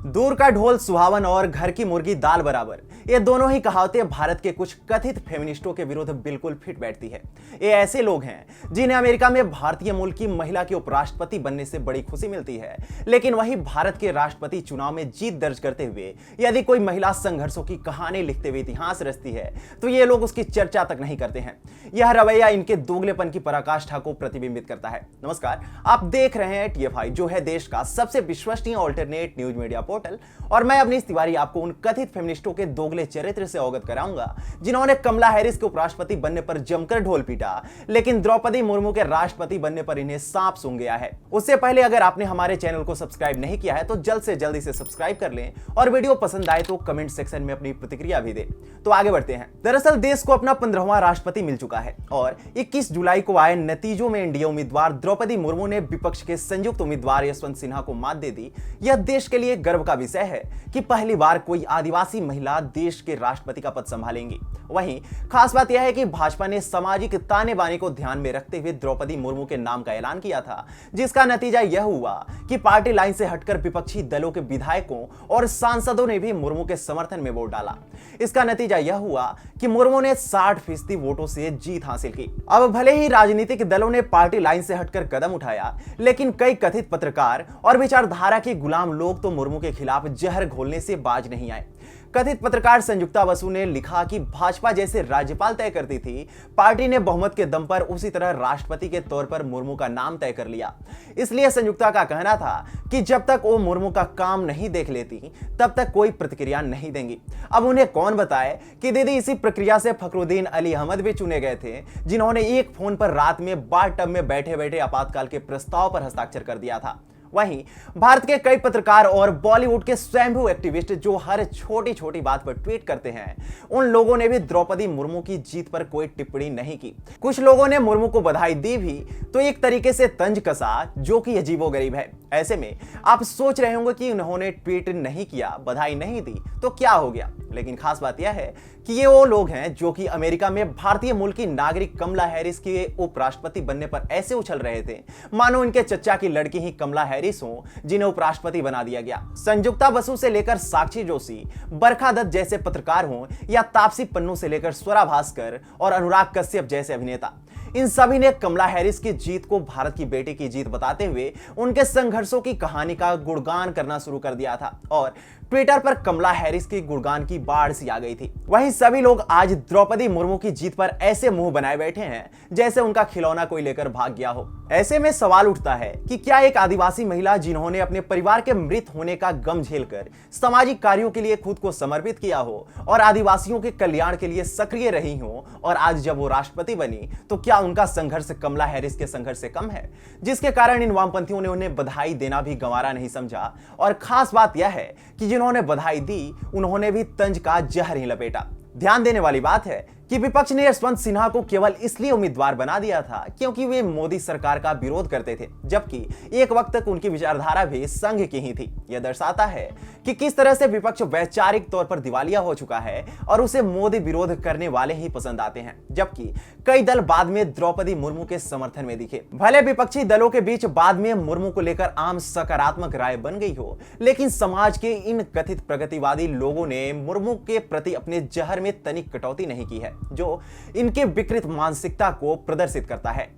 दूर का ढोल सुहावन और घर की मुर्गी दाल बराबर, ये दोनों ही कहावतें भारत के कुछ कथित फेमिनिस्टों के विरुद्ध बिल्कुल फिट बैठती है। ये ऐसे लोग हैं जिन्हें अमेरिका में भारतीय मूल की महिला के उपराष्ट्रपति बनने से बड़ी खुशी मिलती है, लेकिन वहीं भारत के राष्ट्रपति चुनाव में जीत दर्ज करते हुए यदि कोई महिला संघर्षों की कहानी लिखते हुए इतिहास रचती है तो ये लोग उसकी चर्चा तक नहीं करते हैं। यह रवैया इनके दोगलेपन की पराकाष्ठा को प्रतिबिंबित करता है। नमस्कार, आप देख रहे हैं TFI, जो है देश का सबसे विश्वसनीय ऑल्टरनेट न्यूज मीडिया पोर्टल, और मैं अवनीश तिवारी आपको उन कथित फेमिनिस्टों के दोगले चरित्र से अवगत कराऊंगा जिन्होंने कमला हैरिस के उपराष्ट्रपति बनने पर जमकर ढोल पीटा, लेकिन द्रौपदी मुर्मू के राष्ट्रपति बनने पर इन्हें सांप सूंघ गया है। उससे पहले अगर आपने हमारे चैनल को सब्सक्राइब नहीं किया है तो जल्द से जल्द इसे सब्सक्राइब कर लें और वीडियो पसंद आए तो कमेंट सेक्शन में अपनी प्रतिक्रिया भी दें। तो आगे बढ़ते हैं। दरअसल देश को अपना 15वां राष्ट्रपति मिल चुका है और 21 जुलाई को आए नतीजों में एनडीए उम्मीदवार द्रौपदी मुर्मू ने विपक्ष के संयुक्त उम्मीदवार यशवंत सिन्हा को मात दे दी। यह देश के लिए गर्व का विषय है कि पहली बार कोई आदिवासी महिला देश के राष्ट्रपति का पद संभालेंगी। वहीं खास बात यह है कि भाजपा ने सामाजिक ताने बाने को ध्यान में रखते हुए द्रौपदी मुर्मू के नाम का ऐलान किया था, जिसका नतीजा यह हुआ कि पार्टी लाइन से हटकर विपक्षी दलों के विधायकों और सांसदों ने भी मुर्मू के समर्थन में वोट डाला। इसका नतीजा यह हुआ कि मुर्मू ने 60% वोटों से जीत हासिल की। अब भले ही राजनीतिक दलों ने पार्टी लाइन से हटकर कदम उठाया, लेकिन कई कथित पत्रकार और विचारधारा के गुलाम लोग तो मुर्मू के खिलाफ जहर घोलने से बाज नहीं आए। कथित पत्रकार संयुक्ता बसु ने लिखा कि भाजपा जैसे राज्यपाल तय करती थी, पार्टी ने बहुमत के दम पर उसी तरह राष्ट्रपति के तौर पर मुर्मू का नाम तय कर लिया। इसलिए संयुक्ता का कहना था कि जब तक वो मुर्मू का काम नहीं देख लेती तब तक कोई प्रतिक्रिया नहीं देंगी। अब उन्हें कौन बताए कि दीदी इसी प्रक्रिया से फखरुद्दीन अली अहमद भी चुने गए थे, जिन्होंने एक फोन पर रात में बाथ टब में बैठे बैठे आपातकाल के प्रस्ताव पर हस्ताक्षर कर दिया था। वहीं भारत के कई पत्रकार और बॉलीवुड के स्वयंभू एक्टिविस्ट जो हर छोटी छोटी बात पर ट्वीट करते हैं, उन लोगों ने भी द्रौपदी मुर्मू की जीत पर कोई टिप्पणी नहीं की। कुछ लोगों ने मुर्मू को बधाई दी भी तो एक तरीके से तंज कसा, जो कि अजीबोगरीब है। ऐसे में आप सोच रहे होंगे कि उन्होंने ट्वीट नहीं किया, बधाई नहीं दी तो क्या हो गया, लेकिन खास बात यह है कि ये वो लोग हैं जो कि अमेरिका में भारतीय मूल की नागरिक कमला हैरिस के उपराष्ट्रपति बनने पर ऐसे उछल रहे थे मानो इनके चचा की लड़की ही कमला हैरिस हो, जिन्हें उपराष्ट्रपति बना दिया गया। संयुक्ता बसु से लेकर साक्षी जोशी, बरखा दत्त जैसे पत्रकार हों या तापसी पन्नू से लेकर स्वरा भास्कर और अनुराग कश्यप जैसे अभिनेता, इन सभी ने कमला हैरिस की जीत को भारत की बेटी की जीत बताते हुए उनके संघर्षों की कहानी का गुणगान करना शुरू कर दिया था और ट्विटर पर कमला हैरिस की गुणगान की बाढ़ सी आ गई थी। वहीं सभी लोग आज द्रौपदी मुर्मू की जीत पर ऐसे मुंह बनाए बैठे हैं जैसे उनका खिलौना कोई लेकर भाग गया हो। ऐसे में सवाल उठता है कि क्या एक आदिवासी महिला जिन्होंने अपने परिवार के मृत होने का गम झेलकर सामाजिक कार्यों के लिए खुद को समर्पित किया हो और आदिवासियों के कल्याण के लिए सक्रिय रही हो, और आज जब वो राष्ट्रपति बनी तो क्या उनका संघर्ष कमला हैरिस के संघर्ष से कम है, जिसके कारण इन वामपंथियों ने उन्हें बधाई देना भी गंवारा नहीं समझा। और खास बात यह है कि जिन्होंने बधाई दी उन्होंने भी तंज का जहर ही लपेटा। ध्यान देने वाली बात है कि विपक्ष ने यशवंत सिन्हा को केवल इसलिए उम्मीदवार बना दिया था क्योंकि वे मोदी सरकार का विरोध करते थे, जबकि एक वक्त तक उनकी विचारधारा भी संघ की ही थी। यह दर्शाता है कि किस तरह से विपक्ष वैचारिक तौर पर दिवालिया हो चुका है और उसे मोदी विरोध करने वाले ही पसंद आते हैं, जबकि कई दल बाद में द्रौपदी मुर्मू के समर्थन में दिखे। भले विपक्षी दलों के बीच बाद में मुर्मू को लेकर आम सकारात्मक राय बन गई हो, लेकिन समाज के इन कथित प्रगतिवादी लोगों ने मुर्मू के प्रति अपने जहर में तनिक कटौती नहीं की है, जो इनके विकृत मानसिकता को प्रदर्शित करता है।